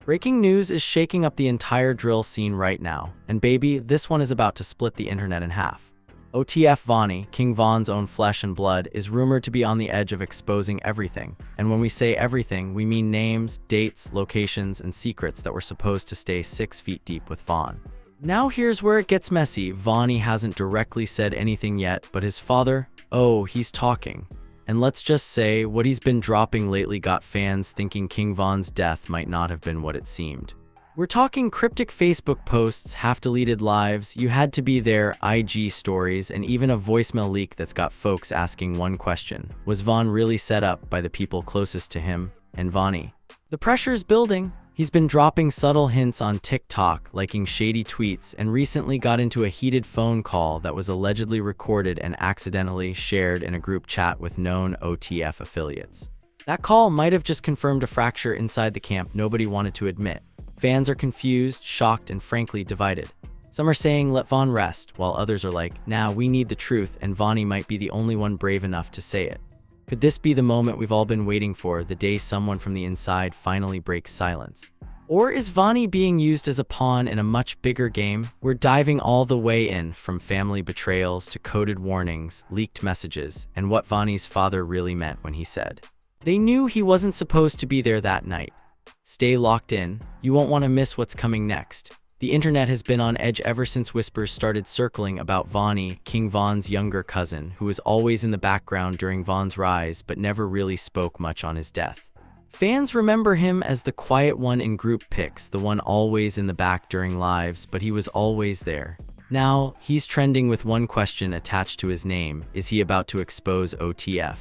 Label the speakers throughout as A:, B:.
A: Breaking news is shaking up the entire drill scene right now, and baby, this one is about to split the internet in half. OTF Vonni, King Von's own flesh and blood, is rumored to be on the edge of exposing everything. And when we say everything, we mean names, dates, locations, and secrets that were supposed to stay 6 feet deep with Von. Now here's where it gets messy. Vonni hasn't directly said anything yet, but his father, oh, he's talking. And let's just say, what he's been dropping lately got fans thinking King Von's death might not have been what it seemed. We're talking cryptic Facebook posts, half-deleted lives, you had to be there, IG stories, and even a voicemail leak that's got folks asking one question. Was Von really set up by the people closest to him and Vonni? The pressure's building. He's been dropping subtle hints on TikTok, liking shady tweets, and recently got into a heated phone call that was allegedly recorded and accidentally shared in a group chat with known OTF affiliates. That call might have just confirmed a fracture inside the camp nobody wanted to admit. Fans are confused, shocked, and frankly divided. Some are saying let Von rest, while others are like, nah, we need the truth, and Vonni might be the only one brave enough to say it. Could this be the moment we've all been waiting for, the day someone from the inside finally breaks silence? Or is Vonni being used as a pawn in a much bigger game? We're diving all the way in, from family betrayals to coded warnings, leaked messages, and what Vonni's father really meant when he said, they knew he wasn't supposed to be there that night. Stay locked in, you won't want to miss what's coming next. The internet has been on edge ever since whispers started circling about Vonni, King Von's younger cousin, who was always in the background during Von's rise but never really spoke much on his death. Fans remember him as the quiet one in group pics, the one always in the back during lives, but he was always there. Now, he's trending with one question attached to his name: is he about to expose OTF?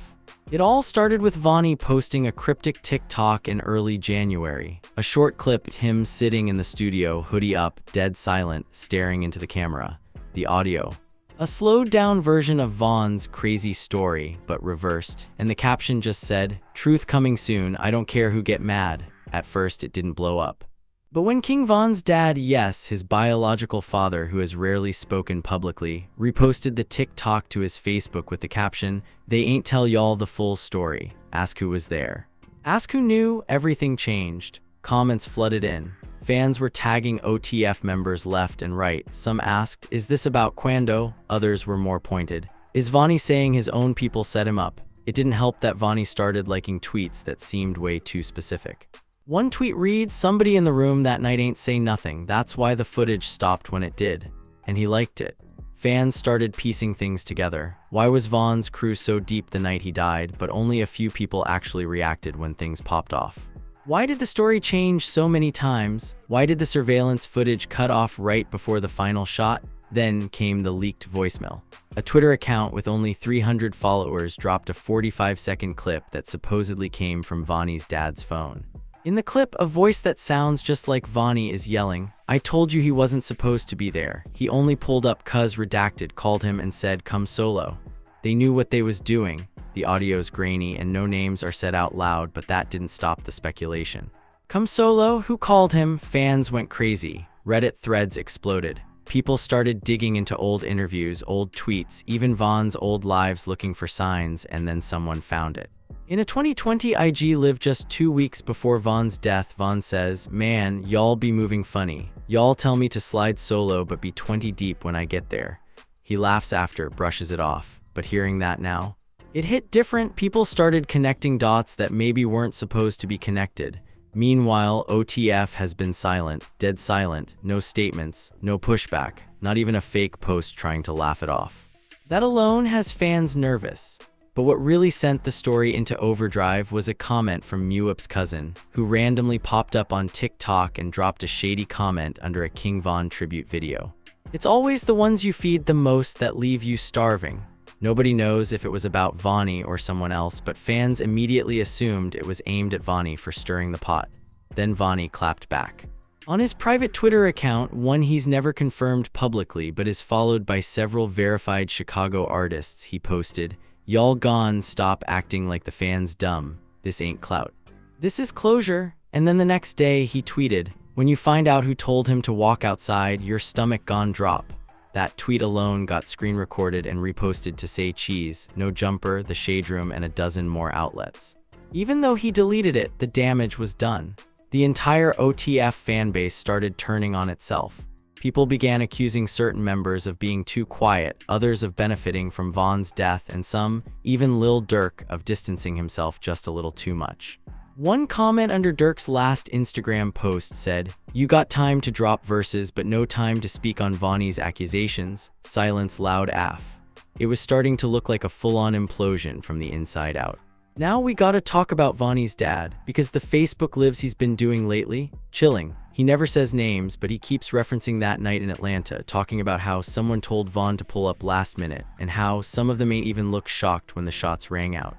A: It all started with Vonni posting a cryptic TikTok in early January. A short clip of him sitting in the studio, hoodie up, dead silent, staring into the camera. The audio. A slowed-down version of Von's crazy story, but reversed. And the caption just said, truth coming soon, I don't care who get mad. At first, it didn't blow up. But when King Von's dad, yes, his biological father who has rarely spoken publicly, reposted the TikTok to his Facebook with the caption, they ain't tell y'all the full story. Ask who was there. Ask who knew, everything changed. Comments flooded in. Fans were tagging OTF members left and right. Some asked, is this about Quando? Others were more pointed. Is Vonni saying his own people set him up? It didn't help that Vonni started liking tweets that seemed way too specific. One tweet reads, somebody in the room that night ain't say nothing, that's why the footage stopped when it did. And he liked it. Fans started piecing things together. Why was Von's crew so deep the night he died, but only a few people actually reacted when things popped off? Why did the story change so many times? Why did the surveillance footage cut off right before the final shot? Then came the leaked voicemail. A Twitter account with only 300 followers dropped a 45-second clip that supposedly came from Vonni's dad's phone. In the clip, a voice that sounds just like Vonni is yelling, I told you he wasn't supposed to be there. He only pulled up 'cause redacted called him and said come solo. They knew what they was doing. The audio's grainy and no names are said out loud, but that didn't stop the speculation. Come solo? Who called him? Fans went crazy. Reddit threads exploded. People started digging into old interviews, old tweets, even Von's old lives looking for signs, and then someone found it. In a 2020 IG live just 2 weeks before Von's death, Von says, man, y'all be moving funny. Y'all tell me to slide solo but be 20 deep when I get there. He laughs after, brushes it off. But hearing that now, it hit different. People started connecting dots that maybe weren't supposed to be connected. Meanwhile, OTF has been silent, dead silent, no statements, no pushback, not even a fake post trying to laugh it off. That alone has fans nervous. But what really sent the story into overdrive was a comment from Mewup's cousin, who randomly popped up on TikTok and dropped a shady comment under a King Von tribute video. It's always the ones you feed the most that leave you starving. Nobody knows if it was about Vonni or someone else, but fans immediately assumed it was aimed at Vonni for stirring the pot. Then Vonni clapped back. On his private Twitter account, one he's never confirmed publicly but is followed by several verified Chicago artists, he posted, y'all gone, stop acting like the fans dumb. This ain't clout. This is closure. And then the next day he tweeted, when you find out who told him to walk outside, your stomach gon' drop. That tweet alone got screen recorded and reposted to Say Cheese, No Jumper, The Shade Room, and a dozen more outlets. Even though he deleted it, the damage was done. the entire OTF fanbase started turning on itself. People began accusing certain members of being too quiet, others of benefiting from Von's death, and some, even Lil Durk, of distancing himself just a little too much. One comment under Durk's last Instagram post said, "You got time to drop verses but no time to speak on Vonnie's accusations. Silence loud AF." It was starting to look like a full-on implosion from the inside out. Now we gotta talk about Vonnie's dad, because the Facebook lives he's been doing lately? Chilling. He never says names, but he keeps referencing that night in Atlanta, talking about how someone told Von to pull up last minute, and how some of them ain't even look shocked when the shots rang out.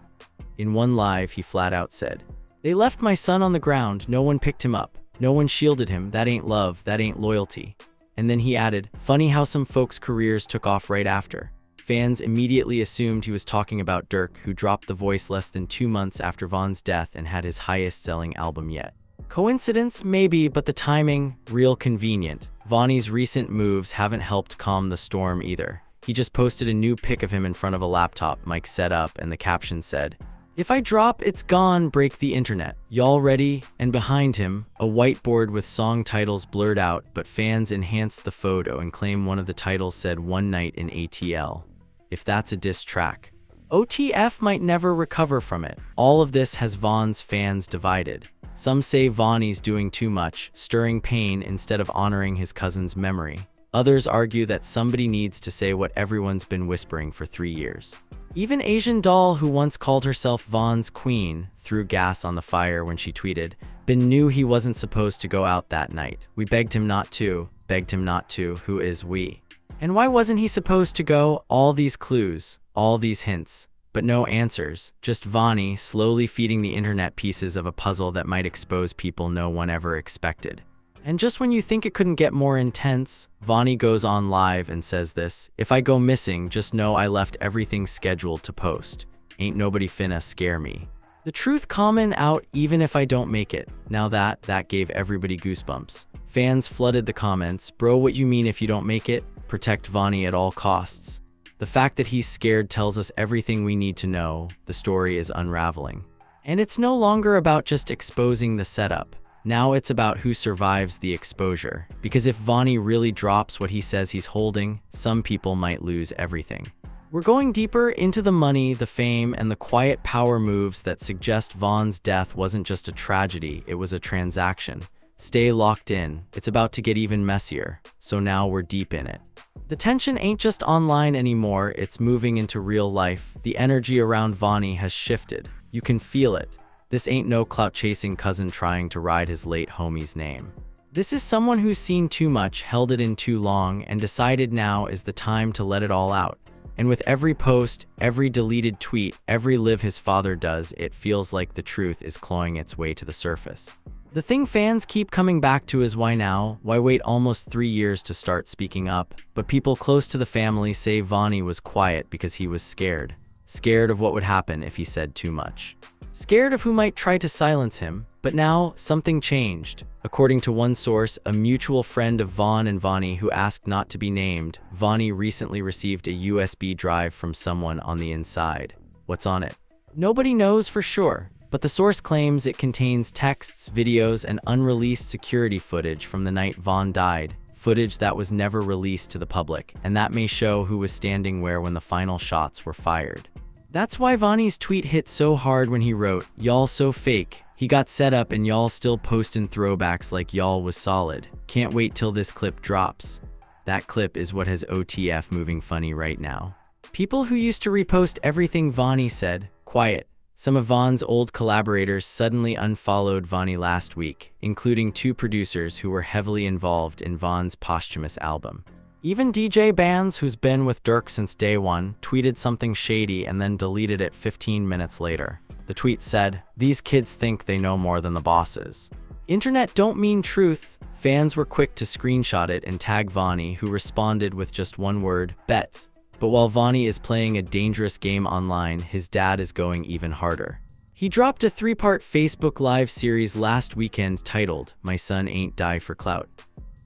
A: In one live, he flat out said, "They left my son on the ground, no one picked him up, no one shielded him, that ain't love, that ain't loyalty." And then he added, "Funny how some folks' careers took off right after." Fans immediately assumed he was talking about Durk, who dropped The Voice less than 2 months after Von's death and had his highest-selling album yet. Coincidence? Maybe, but the timing? Real convenient. Vonnie's recent moves haven't helped calm the storm either. He just posted a new pic of him in front of a laptop, mic set up, and the caption said, "If I drop, it's gone, break the internet. Y'all ready?" And behind him, a whiteboard with song titles blurred out, but fans enhanced the photo and claim one of the titles said "One Night in ATL." If that's a diss track, OTF might never recover from it. All of this has Von's fans divided. Some say Vonnie's doing too much, stirring pain instead of honoring his cousin's memory. Others argue that somebody needs to say what everyone's been whispering for 3 years. Even Asian Doll, who once called herself Von's queen, threw gas on the fire when she tweeted, "Ben knew he wasn't supposed to go out that night. We begged him not to, who is we? And why wasn't he supposed to go?" All these clues, all these hints, but no answers, just Vonnie slowly feeding the internet pieces of a puzzle that might expose people no one ever expected. And just when you think it couldn't get more intense, Vonnie goes on live and says this, "If I go missing, just know I left everything scheduled to post. Ain't nobody finna scare me. The truth coming out even if I don't make it." Now that gave everybody goosebumps. Fans flooded the comments, "Bro, what you mean if you don't make it? Protect Vonnie at all costs." The fact that he's scared tells us everything we need to know. The story is unraveling. And it's no longer about just exposing the setup. Now it's about who survives the exposure. Because if Vonnie really drops what he says he's holding, some people might lose everything. We're going deeper into the money, the fame, and the quiet power moves that suggest Von's death wasn't just a tragedy, it was a transaction. Stay locked in. It's about to get even messier. So now we're deep in it. The tension ain't just online anymore, it's moving into real life. The energy around Vonnie has shifted. You can feel it. This ain't no clout-chasing cousin trying to ride his late homie's name. This is someone who's seen too much, held it in too long, and decided now is the time to let it all out. And with every post, every deleted tweet, every live his father does, it feels like the truth is clawing its way to the surface. The thing fans keep coming back to is why now? Why wait almost 3 years to start speaking up? But people close to the family say Vonnie was quiet because he was scared. Scared of what would happen if he said too much. Scared of who might try to silence him. But now, something changed. According to one source, a mutual friend of Von and Vonnie who asked not to be named, Vonnie recently received a USB drive from someone on the inside. What's on it? Nobody knows for sure. But the source claims it contains texts, videos, and unreleased security footage from the night Von died, footage that was never released to the public, and that may show who was standing where when the final shots were fired. That's why Vonnie's tweet hit so hard when he wrote, "Y'all so fake. He got set up and y'all still posting throwbacks like y'all was solid. Can't wait till this clip drops." That clip is what has OTF moving funny right now. People who used to repost everything Vonnie said, quiet. Some of Von's old collaborators suddenly unfollowed Vonnie last week, including 2 producers who were heavily involved in Von's posthumous album. Even DJ Bands, who's been with Durk since day one, tweeted something shady and then deleted it 15 minutes later. The tweet said, "These kids think they know more than the bosses." Internet don't mean truth. Fans were quick to screenshot it and tag Vonnie, who responded with just one word, "Bets." But while Vonnie is playing a dangerous game online, his dad is going even harder. He dropped a 3-part Facebook Live series last weekend titled, "My Son Ain't Die for Clout."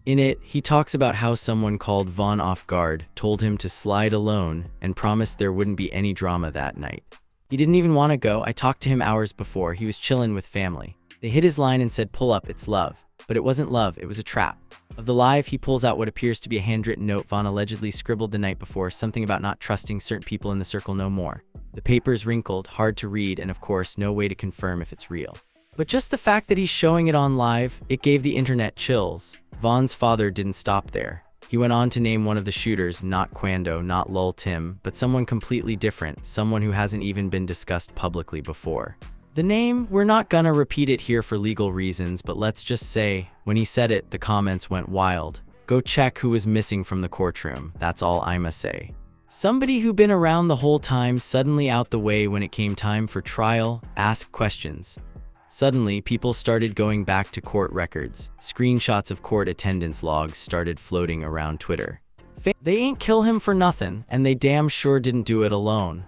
A: In it, he talks about how someone called Von off guard, told him to slide alone, and promised there wouldn't be any drama that night. He didn't even want to go. "I talked to him hours before. He was chillin' with family." They hit his line and said, "Pull up, it's love." But it wasn't love, it was a trap. Of the live, he pulls out what appears to be a handwritten note Vaughn allegedly scribbled the night before, something about not trusting certain people in the circle no more. The paper's wrinkled, hard to read, and of course, no way to confirm if it's real. But just the fact that he's showing it on live, it gave the internet chills. Vaughn's father didn't stop there. He went on to name one of the shooters, not Quando, not Lul Tim, but someone completely different, someone who hasn't even been discussed publicly before. The name, we're not gonna repeat it here for legal reasons, but let's just say, when he said it, the comments went wild. Go check who was missing from the courtroom, that's all I'ma say. Somebody who been around the whole time suddenly out the way when it came time for trial, ask questions. Suddenly, people started going back to court records. Screenshots of court attendance logs started floating around Twitter. They ain't kill him for nothing, and they damn sure didn't do it alone.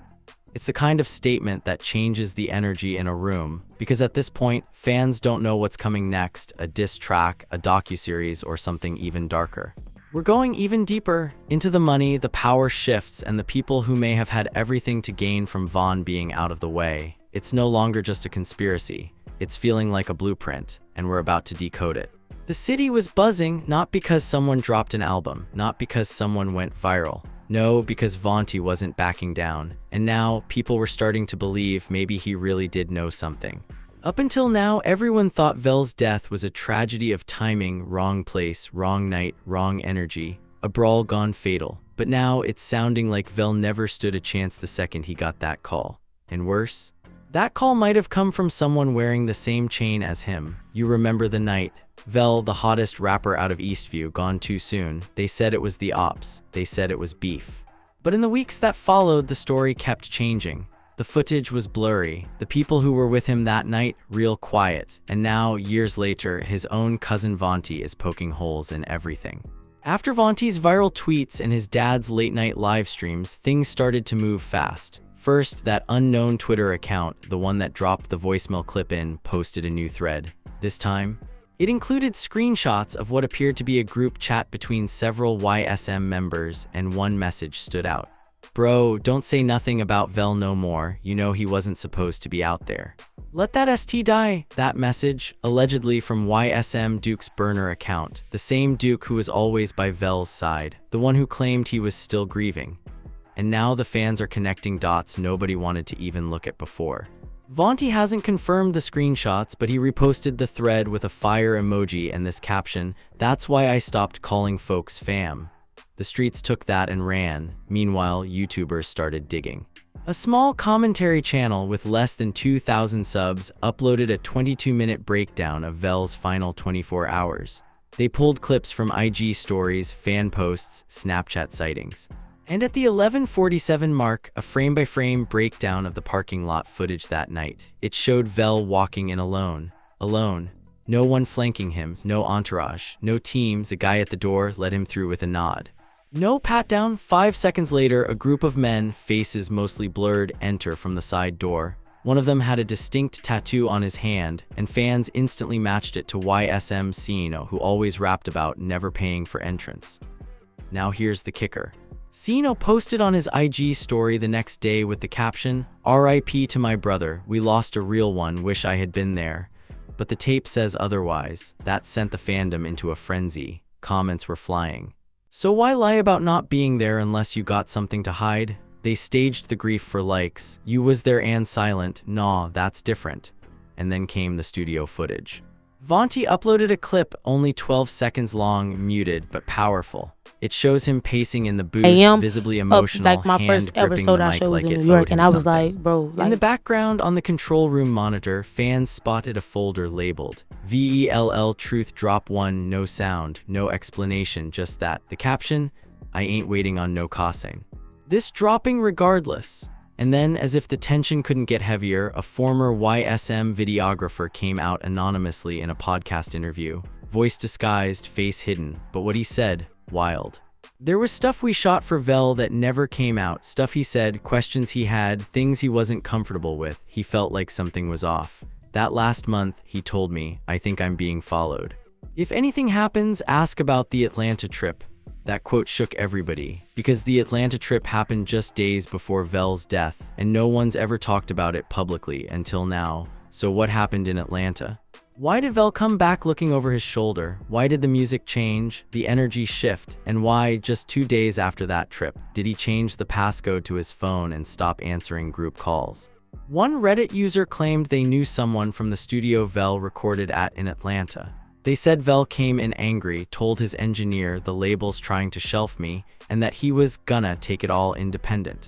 A: It's the kind of statement that changes the energy in a room, because at this point, fans don't know what's coming next, a diss track, a docuseries, or something even darker. We're going even deeper into the money, the power shifts, and the people who may have had everything to gain from Vaughn being out of the way. It's no longer just a conspiracy. It's feeling like a blueprint, and we're about to decode it. The city was buzzing, not because someone dropped an album, not because someone went viral. No, because Vonti wasn't backing down, and now people were starting to believe maybe he really did know something. Up until now, everyone thought Vel's death was a tragedy of timing, wrong place, wrong night, wrong energy, a brawl gone fatal. But now it's sounding like Vel never stood a chance the second he got that call. And worse, that call might have come from someone wearing the same chain as him. You remember the night. Vel, the hottest rapper out of Eastview, gone too soon. They said it was the ops. They said it was beef. But in the weeks that followed, the story kept changing. The footage was blurry. The people who were with him that night, real quiet. And now, years later, his own cousin Vonti is poking holes in everything. After Vonti's viral tweets and his dad's late-night live streams, things started to move fast. First, that unknown Twitter account, the one that dropped the voicemail clip in, posted a new thread. This time, it included screenshots of what appeared to be a group chat between several YSM members, and one message stood out. "Bro, don't say nothing about Vel no more, you know he wasn't supposed to be out there. Let that ST die." That message, allegedly from YSM Duke's burner account, the same Duke who was always by Vel's side, the one who claimed he was still grieving. And now the fans are connecting dots nobody wanted to even look at before. Vonti hasn't confirmed the screenshots, but he reposted the thread with a fire emoji and this caption, "That's why I stopped calling folks fam." The streets took that and ran. Meanwhile, YouTubers started digging. A small commentary channel with less than 2,000 subs uploaded a 22-minute breakdown of Vel's final 24 hours. They pulled clips from IG stories, fan posts, Snapchat sightings. And at the 11:47 mark, a frame-by-frame breakdown of the parking lot footage that night. It showed Vel walking in alone. Alone. No one flanking him, no entourage, no teams. The guy at the door let him through with a nod. No pat-down. 5 seconds later, a group of men, faces mostly blurred, enter from the side door. One of them had a distinct tattoo on his hand, and fans instantly matched it to YSM Cino, who always rapped about never paying for entrance. Now here's the kicker. Cino posted on his IG story the next day with the caption, "RIP to my brother, we lost a real one, wish I had been there." But the tape says otherwise. That sent the fandom into a frenzy. Comments were flying. So why lie about not being there unless you got something to hide? They staged the grief for likes. You was there and silent. Nah, that's different. And then came the studio footage. Vonti uploaded a clip only 12 seconds long, muted but powerful. It shows him pacing in the booth, visibly emotional,
B: like my first
A: hand-gripping the
B: episode I
A: mic
B: showed was
A: like
B: in
A: it
B: New York,
A: owed him
B: and I was
A: something.
B: like, bro,
A: In the background on the control room monitor, fans spotted a folder labeled VELL Truth Drop 1, no sound, no explanation, just that. The caption, "I ain't waiting on no cussing." This dropping regardless. And then, as if the tension couldn't get heavier, a former YSM videographer came out anonymously in a podcast interview. Voice disguised, face hidden, but what he said, wild. "There was stuff we shot for Vel that never came out, stuff he said, questions he had, things he wasn't comfortable with. He felt like something was off. That last month, he told me, I think I'm being followed. If anything happens, ask about the Atlanta trip." That quote shook everybody, because the Atlanta trip happened just days before Vel's death, and no one's ever talked about it publicly until now. So what happened in Atlanta? Why did Vel come back looking over his shoulder? Why did the music change, the energy shift, and why, just 2 days after that trip, did he change the passcode to his phone and stop answering group calls? One Reddit user claimed they knew someone from the studio Vel recorded at in Atlanta. They said Vel came in angry, told his engineer the label's trying to shelf me, and that he was gonna take it all independent.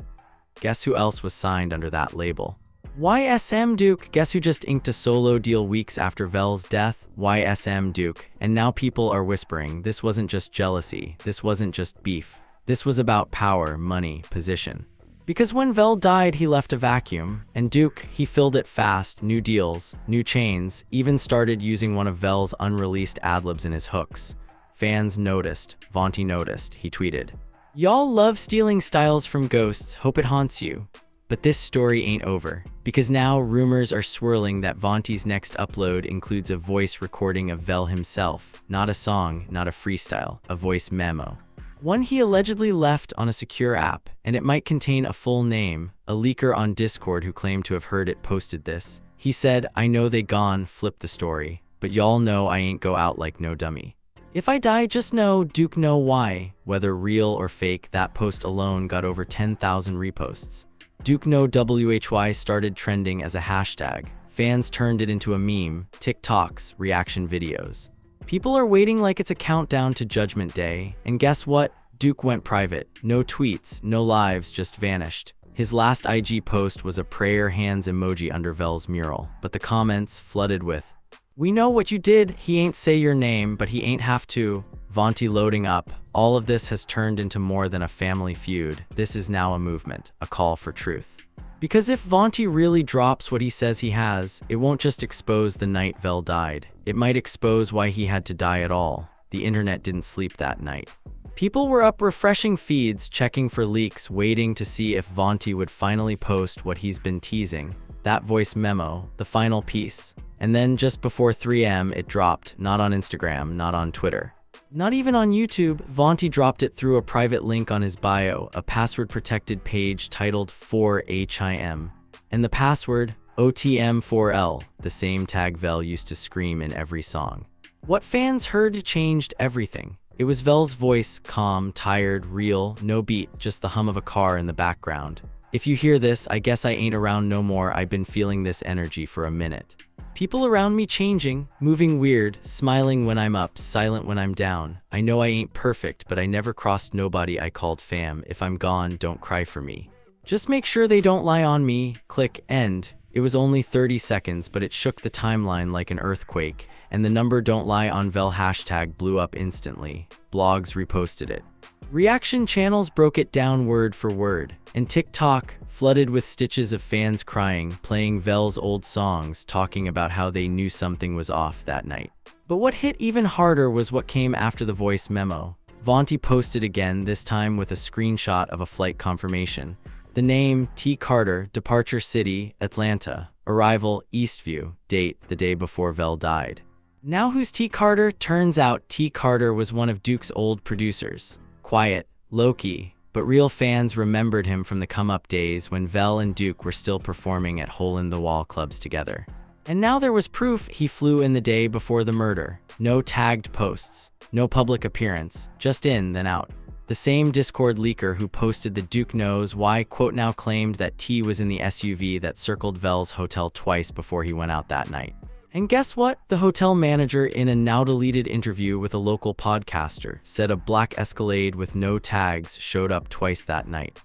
A: Guess who else was signed under that label? YSM Duke. Guess who just inked a solo deal weeks after Vel's death? YSM Duke. And now people are whispering, this wasn't just jealousy, this wasn't just beef. This was about power, money, position. Because when Vel died, he left a vacuum, and Duke, he filled it fast. New deals, new chains, even started using one of Vel's unreleased adlibs in his hooks. Fans noticed, Vonti noticed, he tweeted, "Y'all love stealing styles from ghosts, hope it haunts you." But this story ain't over, because now rumors are swirling that Vonti's next upload includes a voice recording of Vel himself, not a song, not a freestyle, a voice memo. One he allegedly left on a secure app, and it might contain a full name. A leaker on Discord who claimed to have heard it posted this. He said, "I know they gone flip the story, but y'all know I ain't go out like no dummy. If I die, just know Duke know why." Whether real or fake, that post alone got over 10,000 reposts. Duke No WHY started trending as a hashtag. Fans turned it into a meme, TikToks, reaction videos. People are waiting like it's a countdown to Judgment Day, and guess what? Duke went private. No tweets, no lives, just vanished. His last IG post was a prayer hands emoji under Vel's mural, but the comments flooded with, "We know what you did, he ain't say your name, but he ain't have to." Vonti loading up. All of this has turned into more than a family feud. This is now a movement, a call for truth. Because if Vonti really drops what he says he has, it won't just expose the night Vel died. It might expose why he had to die at all. The internet didn't sleep that night. People were up refreshing feeds, checking for leaks, waiting to see if Vonti would finally post what he's been teasing. That voice memo, the final piece. And then just before 3 a.m. it dropped, not on Instagram, not on Twitter. Not even on YouTube. Vonti dropped it through a private link on his bio, a password-protected page titled 4HIM. And the password, OTM4L, the same tag Vel used to scream in every song. What fans heard changed everything. It was Vel's voice, calm, tired, real, no beat, just the hum of a car in the background. "If you hear this, I guess I ain't around no more. I've been feeling this energy for a minute. People around me changing, moving weird, smiling when I'm up, silent when I'm down. I know I ain't perfect, but I never crossed nobody I called fam. If I'm gone, don't cry for me. Just make sure they don't lie on me." Click end. It was only 30 seconds, but it shook the timeline like an earthquake, and the number "Don't Lie on Vel" hashtag blew up instantly. Blogs reposted it. Reaction channels broke it down word for word, and TikTok flooded with stitches of fans crying, playing Vel's old songs, talking about how they knew something was off that night. But what hit even harder was what came after the voice memo. Vonti posted again, this time with a screenshot of a flight confirmation. The name, T. Carter, departure city, Atlanta, arrival, Eastview, date, the day before Vel died. Now who's T. Carter? Turns out T. Carter was one of Duke's old producers. Quiet, low-key, but real fans remembered him from the come-up days when Vel and Duke were still performing at hole-in-the-wall clubs together. And now there was proof he flew in the day before the murder. No tagged posts, no public appearance, just in, then out. The same Discord leaker who posted the "Duke knows why" quote now claimed that T was in the SUV that circled Vel's hotel twice before he went out that night. And guess what? The hotel manager, in a now-deleted interview with a local podcaster, said a black Escalade with no tags showed up twice that night.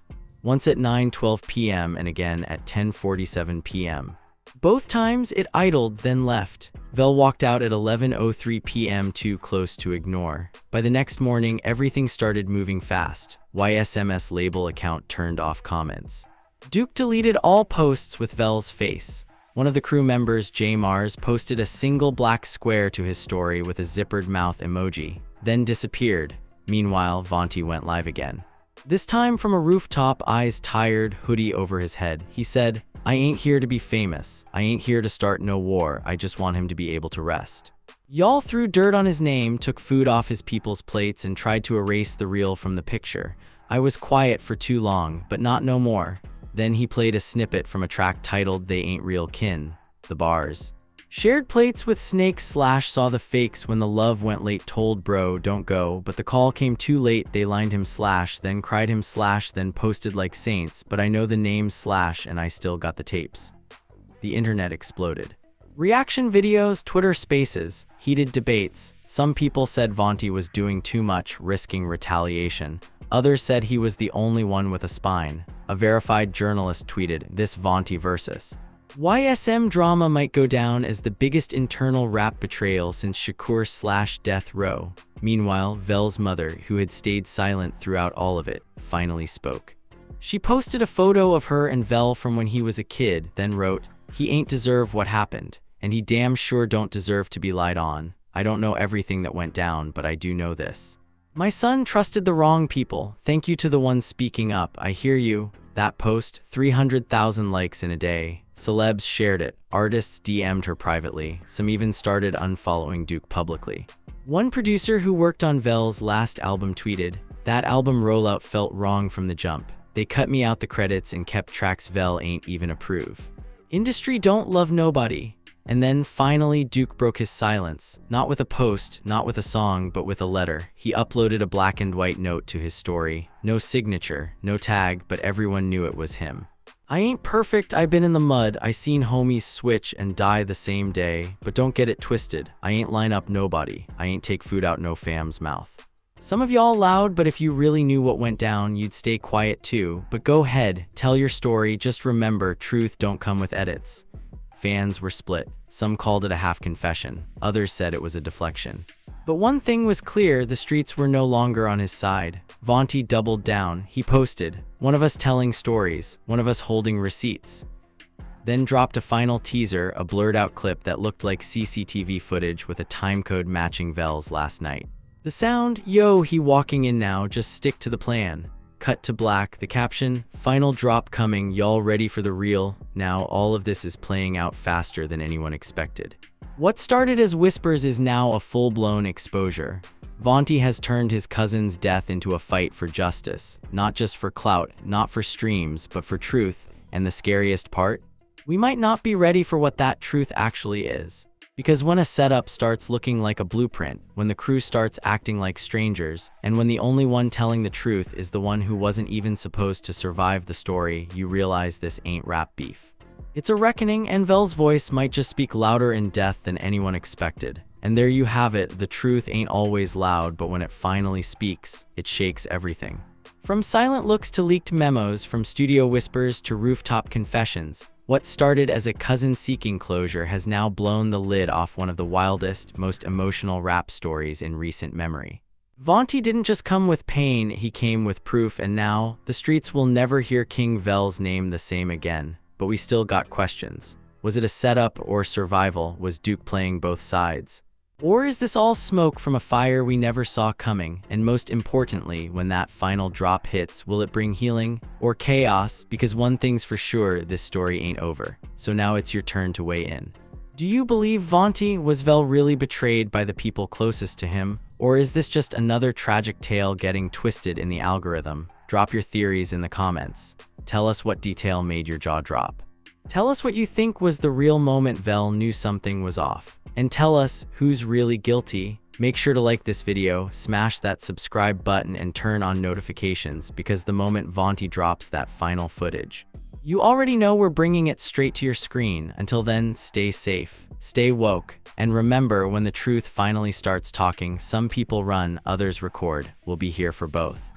A: Once at 9:12 p.m. and again at 10:47 p.m. Both times it idled, then left. Vel walked out at 11:03 p.m. too close to ignore. By the next morning, everything started moving fast. YSMS label account turned off comments. Duke deleted all posts with Vel's face. One of the crew members, J. Mars, posted a single black square to his story with a zippered mouth emoji, then disappeared. Meanwhile, Vonti went live again. This time from a rooftop, eyes tired, hoodie over his head. He said, "I ain't here to be famous. I ain't here to start no war. I just want him to be able to rest." Y'all threw dirt on his name, took food off his people's plates, and tried to erase the real from the picture. "I was quiet for too long, but not no more." Then he played a snippet from a track titled "They Ain't Real Kin." The bars. Shared plates with snakes / saw the fakes when the love went late, told bro don't go, but the call came too late, they lined him / then cried him / then posted like saints, but I know the names / and I still got the tapes. The internet exploded. Reaction videos, Twitter spaces, heated debates. Some people said Vonni was doing too much, risking retaliation. Others said he was the only one with a spine. A verified journalist tweeted, "This Vonni versus YSM drama might go down as the biggest internal rap betrayal since Shakur / Death Row." Meanwhile, Vel's mother, who had stayed silent throughout all of it, finally spoke. She posted a photo of her and Vel from when he was a kid, then wrote, "He ain't deserve what happened, and he damn sure don't deserve to be lied on. I don't know everything that went down, but I do know this. My son trusted the wrong people. Thank you to the ones speaking up. I hear you." That post, 300,000 likes in a day. Celebs shared it. Artists DM'd her privately. Some even started unfollowing Duke publicly. One producer who worked on Vel's last album tweeted, "That album rollout felt wrong from the jump. They cut me out the credits and kept tracks Vel ain't even approve. Industry don't love nobody." And then finally Duke broke his silence, not with a post, not with a song, but with a letter. He uploaded a black and white note to his story. No signature, no tag, but everyone knew it was him. "I ain't perfect, I been in the mud, I seen homies switch and die the same day, but don't get it twisted, I ain't line up nobody, I ain't take food out no fam's mouth. Some of y'all loud, but if you really knew what went down, you'd stay quiet too, but go ahead, tell your story, just remember, truth don't come with edits." Fans were split. Some called it a half confession. Others said it was a deflection. But one thing was clear, the streets were no longer on his side. Vonni doubled down. He posted, "One of us telling stories, one of us holding receipts." Then dropped a final teaser, a blurred out clip that looked like CCTV footage with a timecode matching Vel's last night. The sound, "Yo, he walking in now, just stick to the plan." Cut to black, the caption, "Final drop coming, y'all ready for the real?" Now all of this is playing out faster than anyone expected. What started as whispers is now a full-blown exposure. Vonni has turned his cousin's death into a fight for justice, not just for clout, not for streams, but for truth. And the scariest part? We might not be ready for what that truth actually is. Because when a setup starts looking like a blueprint, when the crew starts acting like strangers, and when the only one telling the truth is the one who wasn't even supposed to survive the story, you realize this ain't rap beef. It's a reckoning, and Vel's voice might just speak louder in death than anyone expected. And there you have it, the truth ain't always loud, but when it finally speaks, it shakes everything. From silent looks to leaked memos, from studio whispers to rooftop confessions, what started as a cousin seeking closure has now blown the lid off one of the wildest, most emotional rap stories in recent memory. Vonni didn't just come with pain, he came with proof, and now, the streets will never hear King Vel's name the same again. But we still got questions. Was it a setup or survival? Was Duke playing both sides? Or is this all smoke from a fire we never saw coming? And most importantly, when that final drop hits, will it bring healing or chaos? Because one thing's for sure, this story ain't over. So now it's your turn to weigh in. Do you believe Vonni? Was Vel really betrayed by the people closest to him? Or is this just another tragic tale getting twisted in the algorithm? Drop your theories in the comments. Tell us what detail made your jaw drop. Tell us what you think was the real moment Vel knew something was off. And tell us who's really guilty. Make sure to like this video, smash that subscribe button, and turn on notifications, because the moment Vonni drops that final footage, you already know we're bringing it straight to your screen. Until then, stay safe, stay woke, and remember, when the truth finally starts talking, some people run, others record. We'll be here for both.